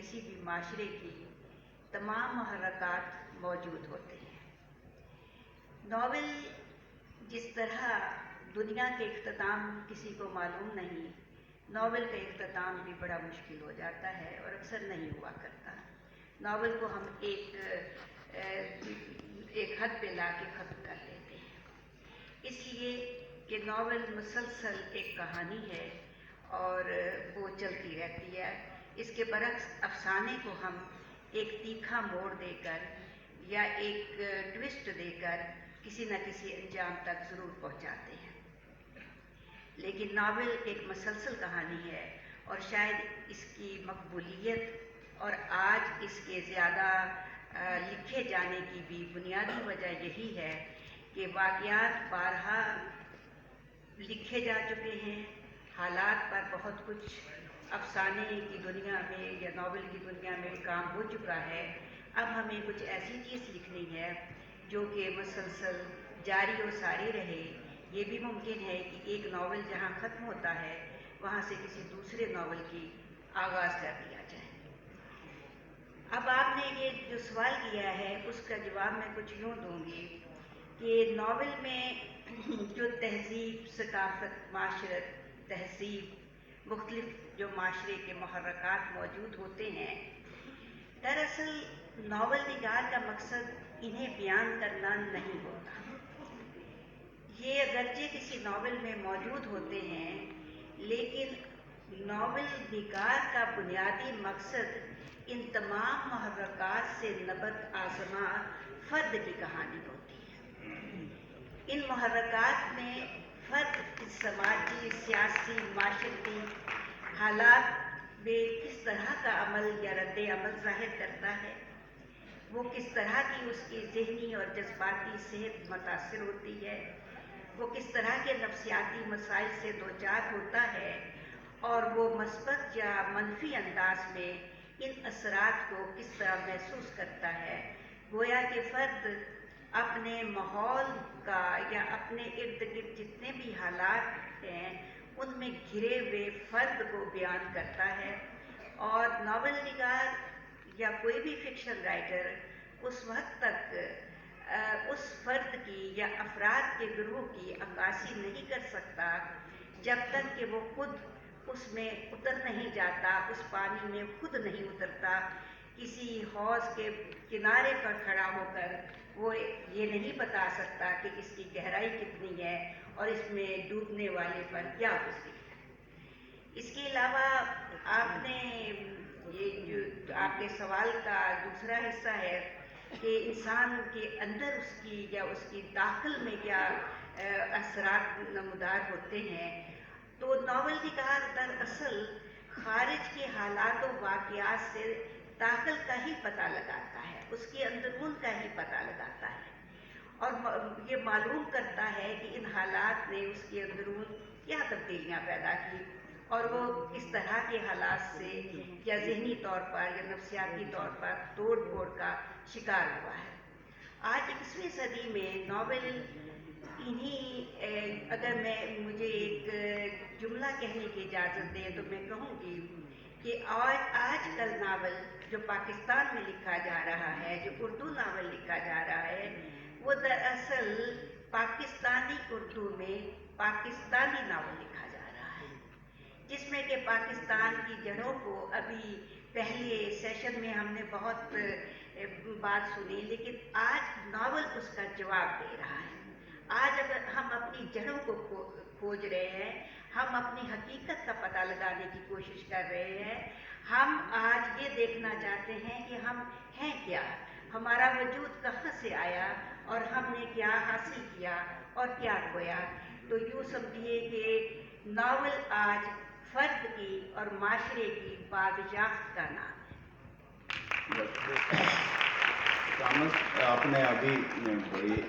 کسی بھی معاشرے کی تمام محرکات موجود ہوتے ہیں۔ ناول جس طرح دنیا کے اختتام کسی کو معلوم نہیں، ناول کا اختتام بھی بڑا مشکل ہو جاتا ہے اور اکثر نہیں ہوا کرتا۔ ناول کو ہم ایک حد پہ لا کے ختم کر لیتے ہیں، اس لیے کہ ناول مسلسل ایک کہانی ہے اور وہ چلتی رہتی ہے۔ اس کے برعکس افسانے کو ہم ایک تیکھا موڑ دے کر یا ایک ٹوسٹ دے کر کسی نہ کسی انجام تک ضرور پہنچاتے ہیں، لیکن ناول ایک مسلسل کہانی ہے اور شاید اس کی مقبولیت اور آج اس کے زیادہ لکھے جانے کی بھی بنیادی وجہ یہی ہے کہ واقعات بارہا لکھے جا چکے ہیں، حالات پر بہت کچھ افسانے کی دنیا میں یا ناول کی دنیا میں کام ہو چکا ہے۔ اب ہمیں کچھ ایسی چیز لکھنی ہے جو کہ مسلسل جاری و ساری رہے۔ یہ بھی ممکن ہے کہ ایک ناول جہاں ختم ہوتا ہے وہاں سے کسی دوسرے ناول کی آغاز کر دیا جائے۔ اب آپ نے یہ جو سوال کیا ہے اس کا جواب میں کچھ یوں دوں گی کہ ناول میں جو تہذیب، ثقافت، معاشرت، تہذیب، مختلف جو معاشرے کے محرکات موجود ہوتے ہیں، دراصل ناول نگار کا مقصد انہیں بیان کرنا نہیں ہوتا۔ یہ اگرچہ کسی ناول میں موجود ہوتے ہیں، لیکن ناول نگار کا بنیادی مقصد ان تمام محرکات سے نبرد آزما فرد کی کہانی ہوتی ہے۔ ان محرکات میں فرد سماجی، سیاسی، معاشرتی حالات میں کس طرح کا عمل یا رد عمل ظاہر کرتا ہے، وہ کس طرح کی اس کی ذہنی اور جذباتی صحت متاثر ہوتی ہے، وہ کس طرح کے نفسیاتی مسائل سے دوچار ہوتا ہے اور وہ مثبت یا منفی انداز میں ان اثرات کو کس طرح محسوس کرتا ہے۔ گویا کہ فرد اپنے ماحول کا یا اپنے ارد گرد جتنے بھی حالات ہیں ان میں گھرے ہوئے فرد کو بیان کرتا ہے، اور ناول نگار یا کوئی بھی فکشن رائٹر اس وقت تک اس فرد کی یا افراد کے گروہ کی عکاسی نہیں کر سکتا جب تک کہ وہ خود اس میں اتر نہیں جاتا، اس پانی میں خود نہیں اترتا۔ کسی حوض کے کنارے پر کھڑا ہو کر وہ یہ نہیں بتا سکتا کہ اس کی گہرائی کتنی ہے اور اس میں ڈوبنے والے پر کیا گزری ہے۔ اس کے علاوہ آپ نے یہ جو آپ کے سوال کا دوسرا حصہ ہے کہ انسان کے اندر اس کی یا اس کی داخل میں کیا اثرات نمودار ہوتے ہیں، تو ناول نگار دراصل خارج کے حالات و واقعات سے داخل کا ہی پتہ لگاتا ہے، اس کے اندرون کا ہی پتہ لگاتا ہے اور یہ معلوم کرتا ہے کہ ان حالات نے اس کے اندرون کیا تبدیلیاں پیدا کی اور وہ کس طرح کے حالات سے یا ذہنی طور پر یا نفسیاتی طور پر توڑ پھوڑ کا شکار ہوا ہے۔ آج 21ویں صدی میں ناول اگر مجھے ایک جملہ کہنے کی اجازت دیں تو میں کہوں گی کہ آج کل ناول جو پاکستان میں لکھا جا رہا ہے، جو اردو ناول لکھا جا رہا ہے، وہ دراصل پاکستانی اردو میں پاکستانی ناول لکھا جا رہا ہے، جس میں کہ پاکستان کی جڑوں کو ابھی پہلے سیشن میں ہم نے بہت بات سنی، لیکن آج ناول اس کا جواب دے رہا ہے۔ آج اگر ہم اپنی جڑوں کو کھوج رہے ہیں، ہم اپنی حقیقت کا پتہ لگانے کی کوشش کر رہے ہیں، ہم آج یہ دیکھنا چاہتے ہیں کہ ہم ہیں کیا، ہمارا وجود کہاں سے آیا اور ہم نے کیا حاصل کیا اور کیا کھویا۔ تو یوں سمجھیے کہ ناول آج فرد کی اور معاشرے کی بازیافت کا نام ہے۔ آپ نے ابھی بڑی